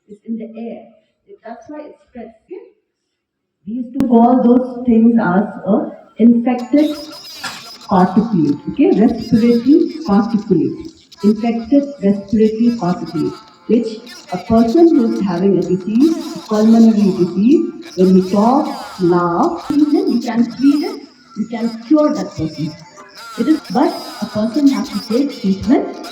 It's in the air. That's why it spreads. We used to call those things as infected particulate. Okay, respiratory particulate. Infected respiratory particulate, which a person who is having a disease, pulmonary disease, when he talks, laughs, we can treat it, we can cure that person. It is, but a person has to take treatment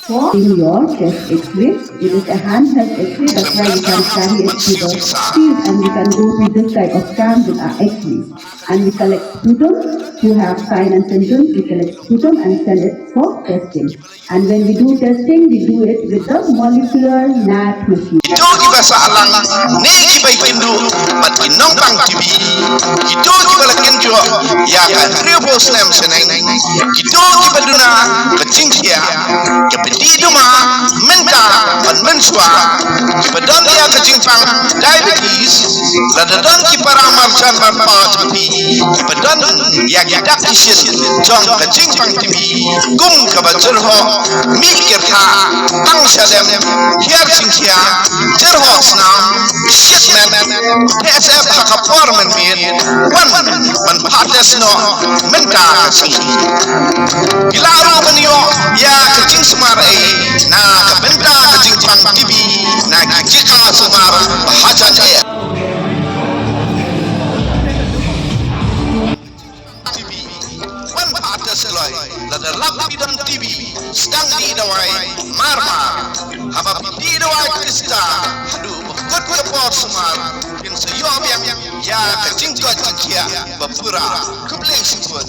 for your chest X-ray. It is a handheld X-ray, that's why we can carry it to the field and we can go to this type of scan with our X-rays. And we collect sputum who have sign and symptoms, we collect sputum and send it for testing. And when we do testing, we do it with the molecular NAT machine. Ito iba sa alang ni iba itindu at inong pang TV. Ito iba lakin jo ya ka triple slam seneng. Ito iba duna kecingkia kepedido ma menta dan mensua. Ibadan dia kecingpang diabetes ladadan kipara marjan marpa cepi. Ibadan ya kita kisir jong kecingpang TV. Gum kabajurho mikir ka bangsa dem hiar cingkia jerhos na shitman PSF hakapor men mir wan man partes no menta kasi ilaru kanyo ya kecing semar na kabenta kecing pang TV na jika semar bahaja jaya TV wan partes loy lada lapidan TV sedang didawai marmar haba didawai krista hadu kut kepor semar pin seyob yang ya kecing kot kia bapura kubleng sebut